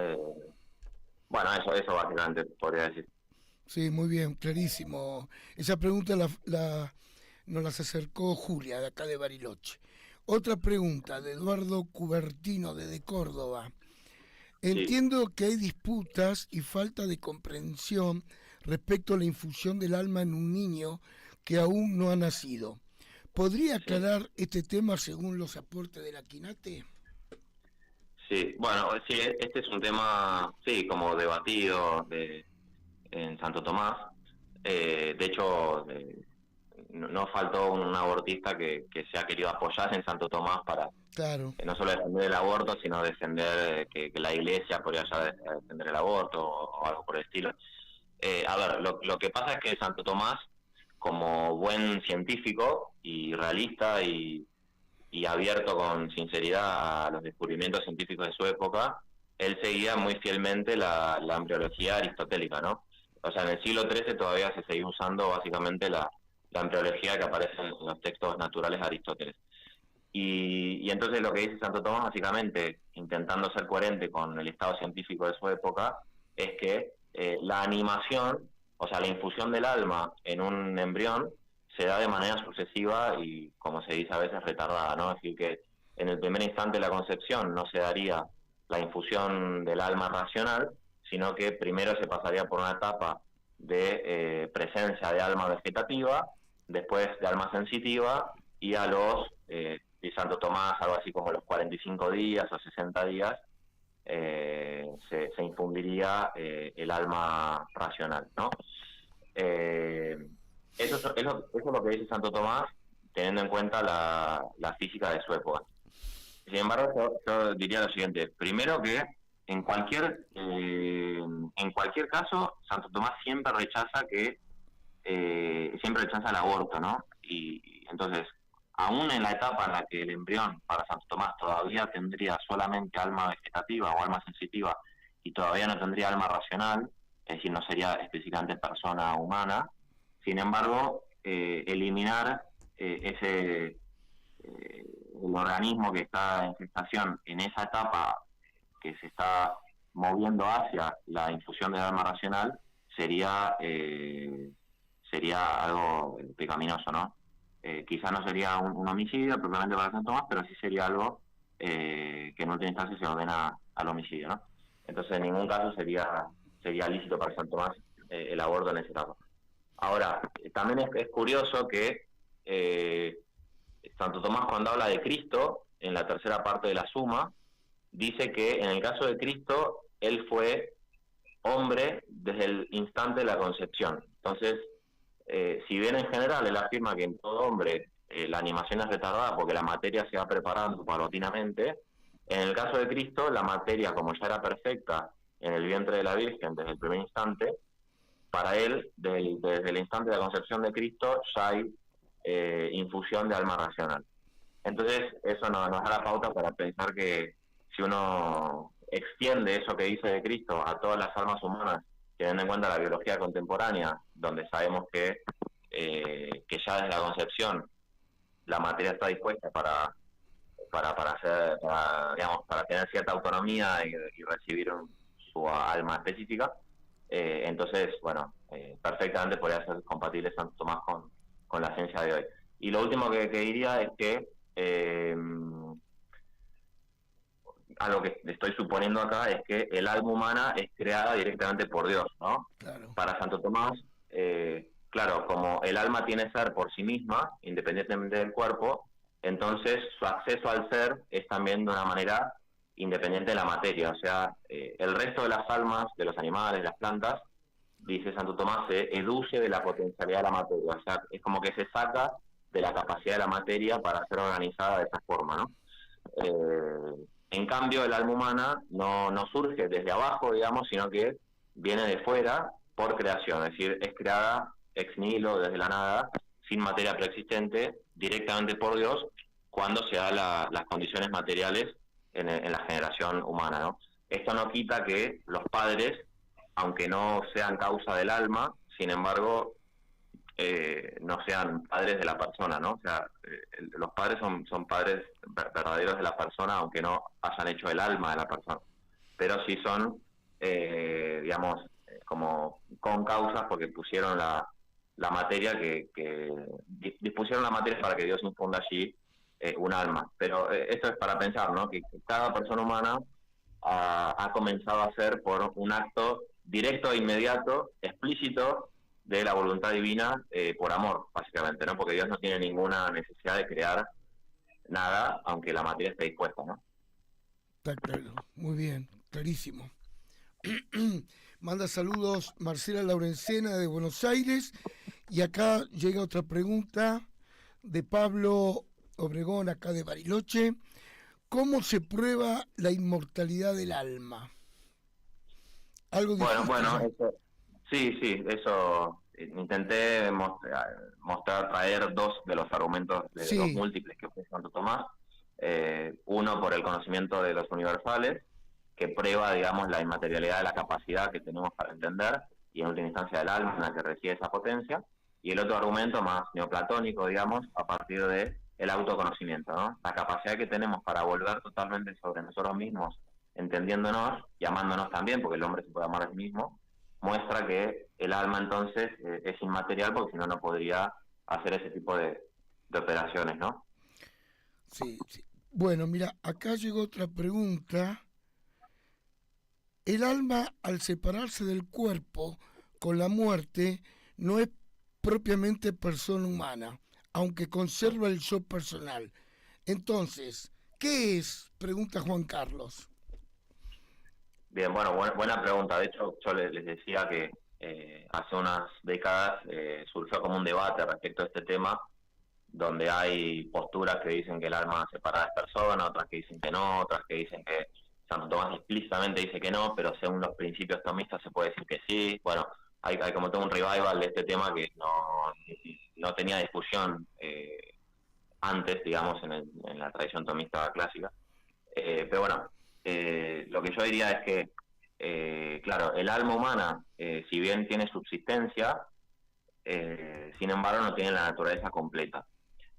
Bueno, eso básicamente podría decir. Sí, muy bien, clarísimo. Esa pregunta nos las acercó Julia, de acá de Bariloche. Otra pregunta de Eduardo Cubertino, de Córdoba. Entiendo que hay disputas y falta de comprensión respecto a la infusión del alma en un niño que aún no ha nacido. ¿Podría aclarar este tema según los aportes de la Quinate? Sí, bueno, sí, este es un tema, sí, como debatido en Santo Tomás. De hecho, no faltó un abortista que se ha querido apoyar en Santo Tomás para no solo defender el aborto, sino defender que la Iglesia podría ya defender el aborto o algo por el estilo. A ver, lo que pasa es que Santo Tomás, como buen científico y realista y abierto con sinceridad a los descubrimientos científicos de su época, él seguía muy fielmente la embriología aristotélica, ¿no? O sea, en el siglo XIII todavía se seguía usando básicamente la embriología que aparece en los textos naturales de Aristóteles. Y entonces lo que dice Santo Tomás, básicamente, intentando ser coherente con el estado científico de su época, es que la animación, o sea, la infusión del alma en un embrión, se da de manera sucesiva y, como se dice a veces, retardada, ¿no? Es decir, que en el primer instante de la concepción no se daría la infusión del alma racional, sino que primero se pasaría por una etapa de presencia de alma vegetativa, después de alma sensitiva, y a los, de Santo Tomás, algo así como los 45 días o 60 días, se infundiría el alma racional, ¿no? Eso es lo que dice Santo Tomás, teniendo en cuenta la física de su época. Sin embargo, yo diría lo siguiente. Primero que en cualquier caso, Santo Tomás siempre rechaza el aborto, ¿no? Y entonces, aún en la etapa en la que el embrión para Santo Tomás todavía tendría solamente alma vegetativa o alma sensitiva y todavía no tendría alma racional, es decir, no sería específicamente persona humana, sin embargo, eliminar el organismo que está en gestación en esa etapa que se está moviendo hacia la infusión del alma racional sería algo pecaminoso, ¿no? Quizá no sería un homicidio propiamente para Santo Tomás, pero sí sería algo que en última instancia se ordena al homicidio, ¿no? Entonces, en ningún caso sería lícito para Santo Tomás el aborto en esa etapa. Ahora, también es curioso que Santo Tomás, cuando habla de Cristo, en la tercera parte de la Suma, dice que en el caso de Cristo, él fue hombre desde el instante de la concepción. Entonces, si bien en general él afirma que en todo hombre la animación es retardada porque la materia se va preparando paulatinamente, en el caso de Cristo, la materia, como ya era perfecta en el vientre de la Virgen desde el primer instante, para él, desde el instante de la concepción de Cristo, ya hay infusión de alma racional. Entonces, eso nos da la pauta para pensar que si uno extiende eso que dice de Cristo a todas las almas humanas, teniendo en cuenta la biología contemporánea, donde sabemos que ya desde la concepción la materia está dispuesta para tener cierta autonomía y recibir su alma específica, entonces, bueno, perfectamente podría ser compatible Santo Tomás con la ciencia de hoy. Y lo último que diría es que algo que estoy suponiendo acá es que el alma humana es creada directamente por Dios, ¿no? Claro. Para Santo Tomás, claro, como el alma tiene ser por sí misma, independientemente del cuerpo, entonces su acceso al ser es también de una manera independiente de la materia. O sea, el resto de las almas, de los animales, de las plantas, dice Santo Tomás, se educe de la potencialidad de la materia. O sea, es como que se saca de la capacidad de la materia para ser organizada de esa forma, ¿no? En cambio, el alma humana no surge desde abajo, digamos, sino que viene de fuera por creación. Es decir, es creada ex nihilo, desde la nada, sin materia preexistente, directamente por Dios, cuando se da las condiciones materiales en la generación humana, ¿no? Esto no quita que los padres, aunque no sean causa del alma, sin embargo, no sean padres de la persona, ¿no? O sea, los padres son padres verdaderos de la persona, aunque no hayan hecho el alma de la persona, pero sí son, digamos, como con causas porque pusieron la materia dispusieron la materia para que Dios infunda allí un alma. Pero esto es para pensar, ¿no? Que cada persona humana ha comenzado a ser por un acto directo e inmediato, explícito, de la voluntad divina, por amor, básicamente, ¿no? Porque Dios no tiene ninguna necesidad de crear nada, aunque la materia esté dispuesta, ¿no? Está claro, muy bien, clarísimo. Manda saludos Marcela Laurencena de Buenos Aires, y acá llega otra pregunta de Pablo Obregón, acá de Bariloche. ¿Cómo se prueba la inmortalidad del alma? Algo difícil. Bueno, sí, eso intenté traer dos de los argumentos de los múltiples que ofrece Santo Tomás. Uno por el conocimiento de los universales, que prueba, digamos, la inmaterialidad de la capacidad que tenemos para entender, y en última instancia del alma en la que reside esa potencia. Y el otro argumento más neoplatónico, digamos, a partir de el autoconocimiento, ¿no? La capacidad que tenemos para volver totalmente sobre nosotros mismos, entendiéndonos y amándonos también, porque el hombre se puede amar a sí mismo, muestra que el alma entonces es inmaterial, porque si no, no podría hacer ese tipo de operaciones, ¿no? Sí. Bueno, mira, acá llegó otra pregunta. El alma, al separarse del cuerpo con la muerte, no es propiamente persona humana, aunque conserva el yo personal. Entonces, ¿qué es? Pregunta Juan Carlos. Bien, bueno, buena pregunta. De hecho, yo les decía que hace unas décadas surgió como un debate respecto a este tema, donde hay posturas que dicen que el alma separada es persona, otras que dicen que no, otras que dicen que Santo Tomás explícitamente dice que no, pero según los principios tomistas se puede decir que sí. Bueno, hay como todo un revival de este tema que no tenía discusión antes, digamos, en la tradición tomista clásica. Pero bueno, lo que yo diría es que, claro, el alma humana, si bien tiene subsistencia, sin embargo no tiene la naturaleza completa.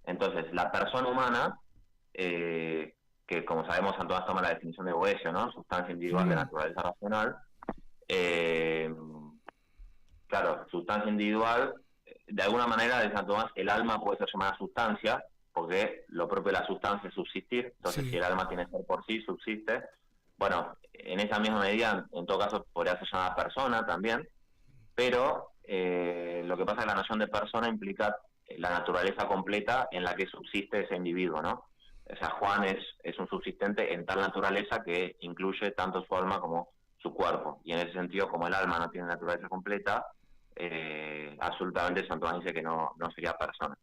Entonces, la persona humana, que como sabemos Santo Tomás toma la definición de Boecio, ¿no? Sustancia individual de naturaleza racional. Claro, sustancia individual, de alguna manera de Santo Tomás el alma puede ser llamada sustancia, porque lo propio de la sustancia es subsistir. Entonces, si el alma tiene ser por sí, subsiste. Bueno, en esa misma medida, en todo caso, podría ser llamada persona también, pero lo que pasa es que la noción de persona implica la naturaleza completa en la que subsiste ese individuo, ¿no? O sea, Juan es un subsistente en tal naturaleza que incluye tanto su alma como su cuerpo, y en ese sentido, como el alma no tiene naturaleza completa, absolutamente Santo Tomás dice que no sería persona.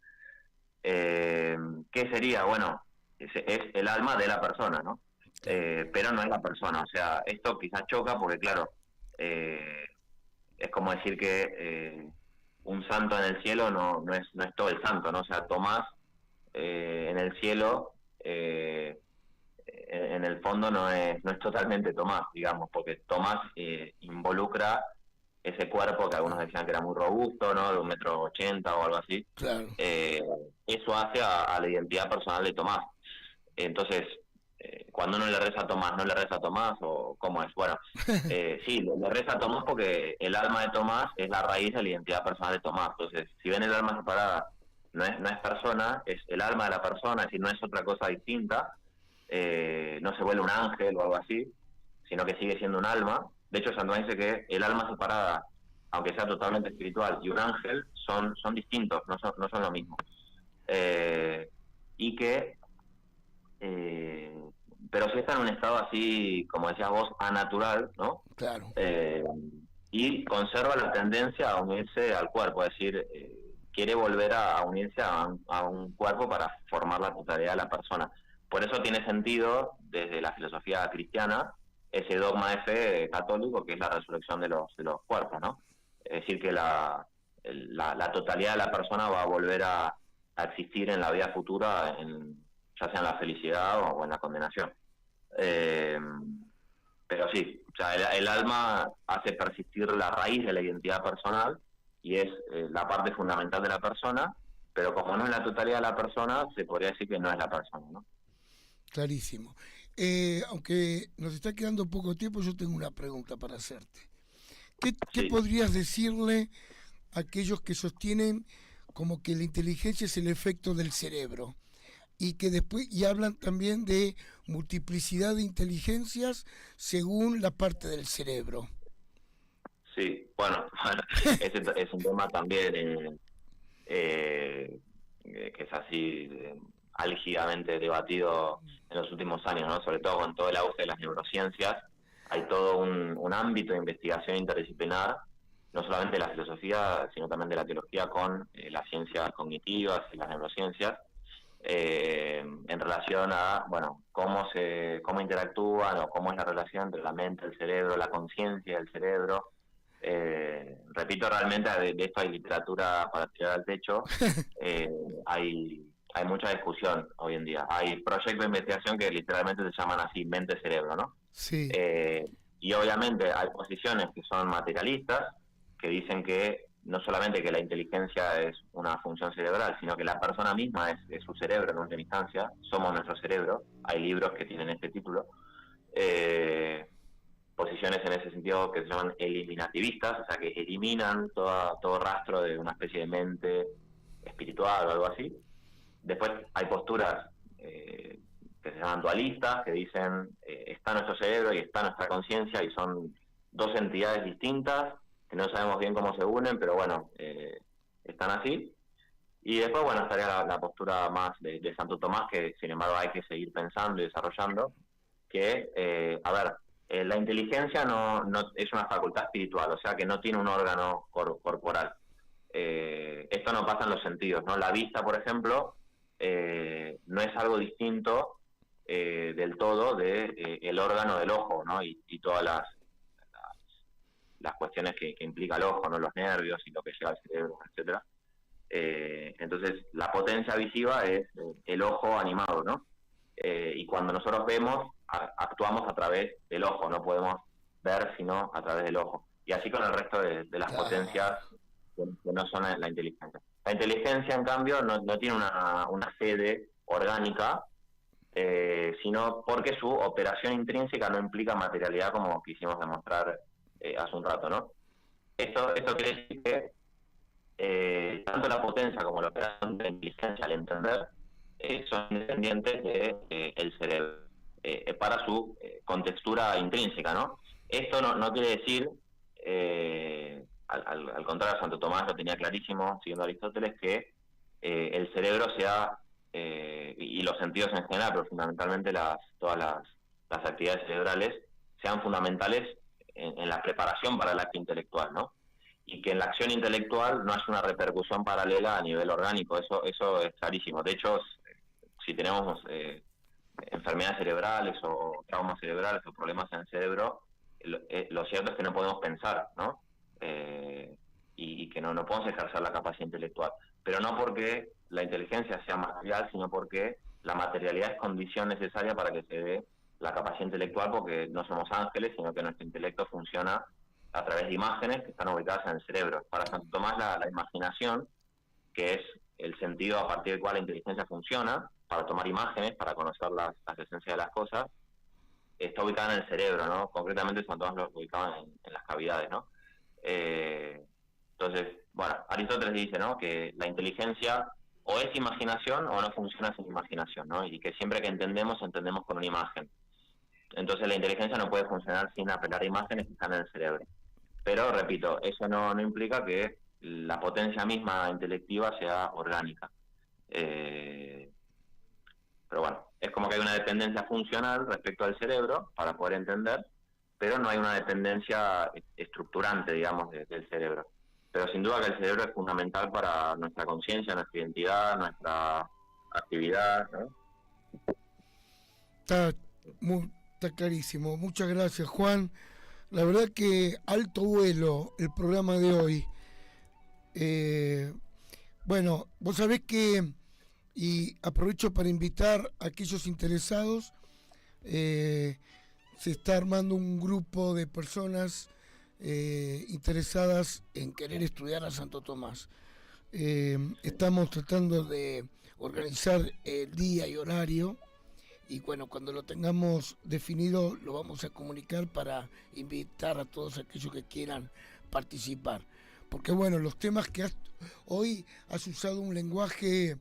¿Qué sería? Bueno, es el alma de la persona, ¿no? Pero no es la persona. O sea, esto quizás choca porque, claro, es como decir que un santo en el cielo no es todo el santo, ¿no? O sea, Tomás en el cielo, en el fondo no es totalmente Tomás, digamos, porque Tomás involucra ese cuerpo que algunos decían que era muy robusto, ¿no? De 1,80 m o algo así. Claro. Eso hace a la identidad personal de Tomás. Entonces, cuando uno le reza a Tomás, ¿no le reza a Tomás o cómo es? Bueno, sí, le reza a Tomás porque el alma de Tomás es la raíz de la identidad personal de Tomás. Entonces, si ven el alma separada, no es persona, es el alma de la persona, es decir, no es otra cosa distinta, no se vuelve un ángel o algo así, sino que sigue siendo un alma. De hecho, Santo Tomás dice que el alma separada, aunque sea totalmente espiritual, y un ángel son distintos, no son lo mismo. Y que pero sí está en un estado así, como decías vos, anatural, ¿no? Claro. Y conserva la tendencia a unirse al cuerpo, es decir, quiere volver a unirse a un cuerpo para formar la totalidad de la persona. Por eso tiene sentido, desde la filosofía cristiana, ese dogma de fe católico que es la resurrección de los cuerpos, ¿no? Es decir, que la totalidad de la persona va a volver a existir en la vida futura, ya sea en la felicidad o en la condenación. Pero sí, sea, el alma hace persistir la raíz de la identidad personal y es la parte fundamental de la persona, pero como no es la totalidad de la persona, se podría decir que no es la persona, ¿no? Clarísimo. Aunque nos está quedando poco tiempo, yo tengo una pregunta para hacerte. ¿Qué podrías decirle a aquellos que sostienen como que la inteligencia es el efecto del cerebro? Y que después hablan también de multiplicidad de inteligencias según la parte del cerebro. Sí, bueno, ese es un tema también que es así álgidamente debatido en los últimos años, ¿no? Sobre todo con todo el auge de las neurociencias, hay todo un ámbito de investigación interdisciplinar, no solamente de la filosofía, sino también de la teología con las ciencias cognitivas y las neurociencias, en relación a, bueno, cómo interactúan o cómo es la relación entre la mente, el cerebro, la conciencia del cerebro. Repito, realmente de esto hay literatura para tirar al techo. Hay mucha discusión hoy en día. Hay proyectos de investigación que literalmente se llaman así, mente-cerebro, ¿no? Sí. Y obviamente hay posiciones que son materialistas, que dicen que no solamente que la inteligencia es una función cerebral, sino que la persona misma es su cerebro en última instancia, somos nuestro cerebro. Hay libros que tienen este título. Posiciones en ese sentido que se llaman eliminativistas, o sea, que eliminan todo rastro de una especie de mente espiritual o algo así. Después hay posturas que se llaman dualistas, que dicen está nuestro cerebro y está nuestra conciencia, y son dos entidades distintas que no sabemos bien cómo se unen, pero bueno, están así. Y después, bueno, estaría la postura más de Santo Tomás, que sin embargo hay que seguir pensando y desarrollando, que, la inteligencia no es una facultad espiritual, o sea que no tiene un órgano corporal. Esto no pasa en los sentidos, ¿no? La vista, por ejemplo, no es algo distinto del todo de el órgano del ojo, ¿no? Y todas las cuestiones que implica el ojo, ¿no? Los nervios y lo que llega al cerebro, etcétera. Entonces, la potencia visiva es el ojo animado, ¿no? Y cuando nosotros vemos, actuamos a través del ojo, no podemos ver sino a través del ojo. Y así con el resto de las potencias que no son la inteligencia. La inteligencia, en cambio, no tiene una sede orgánica, sino porque su operación intrínseca no implica materialidad, como quisimos demostrar hace un rato, ¿no? Esto quiere decir que tanto la potencia como la operación de la inteligencia, al entender, son independientes del cerebro, para su contextura intrínseca, ¿no? Esto no quiere decir, al contrario, Santo Tomás lo tenía clarísimo, siguiendo a Aristóteles, que el cerebro sea, y los sentidos en general, pero fundamentalmente todas las actividades cerebrales, sean fundamentales en la preparación para el acto intelectual, ¿no? Y que en la acción intelectual no es una repercusión paralela a nivel orgánico, eso es clarísimo. De hecho, si tenemos enfermedades cerebrales o traumas cerebrales o problemas en el cerebro, lo cierto es que no podemos pensar, ¿no? Y que no podemos ejercer la capacidad intelectual. Pero no porque la inteligencia sea material, sino porque la materialidad es condición necesaria para que se dé la capacidad intelectual, porque no somos ángeles, sino que nuestro intelecto funciona a través de imágenes que están ubicadas en el cerebro. Para Santo Tomás, la imaginación, que es el sentido a partir del cual la inteligencia funciona, para tomar imágenes, para conocer las esencias de las cosas, está ubicada en el cerebro, ¿no? Concretamente Santo Tomás lo ubicaba en las cavidades, ¿no? Entonces, bueno, Aristóteles dice, ¿no?, que la inteligencia o es imaginación o no funciona sin imaginación, ¿no? Y que siempre que entendemos con una imagen. Entonces la inteligencia no puede funcionar sin apelar a imágenes que están en el cerebro. Pero, repito, eso no implica que la potencia misma intelectiva sea orgánica. Pero bueno, es como que hay una dependencia funcional respecto al cerebro para poder entender, pero no hay una dependencia estructurante, digamos, del cerebro. Pero sin duda que el cerebro es fundamental para nuestra conciencia, nuestra identidad, nuestra actividad, ¿no? Está clarísimo. Muchas gracias, Juan. La verdad que alto vuelo el programa de hoy. Bueno, vos sabés que, y aprovecho para invitar a aquellos interesados, se está armando un grupo de personas interesadas en querer estudiar a Santo Tomás. Estamos tratando de organizar el día y horario, y bueno, cuando lo tengamos definido lo vamos a comunicar para invitar a todos aquellos que quieran participar. Porque bueno, los temas que hoy has usado un lenguaje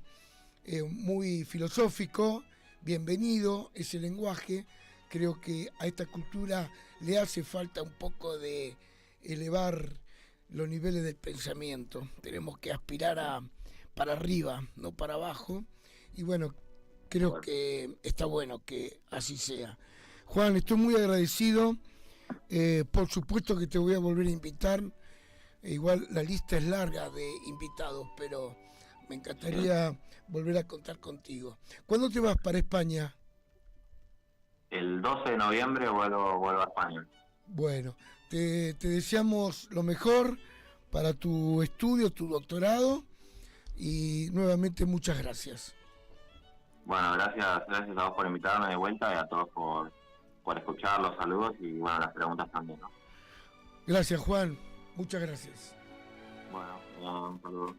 muy filosófico, bienvenido ese lenguaje. Creo que a esta cultura le hace falta un poco de elevar los niveles del pensamiento. Tenemos que aspirar para arriba, no para abajo. Y bueno, creo que está bueno que así sea. Juan, estoy muy agradecido. Por supuesto que te voy a volver a invitar. Igual la lista es larga de invitados, pero me encantaría volver a contar contigo. ¿Cuándo te vas para España? El 12 de noviembre vuelvo a España. Bueno, te deseamos lo mejor para tu estudio, tu doctorado, y nuevamente muchas gracias. Bueno, gracias a vos por invitarme de vuelta y a todos por escuchar los saludos y bueno, las preguntas también, ¿no? Gracias, Juan. Muchas gracias. Bueno, un saludo.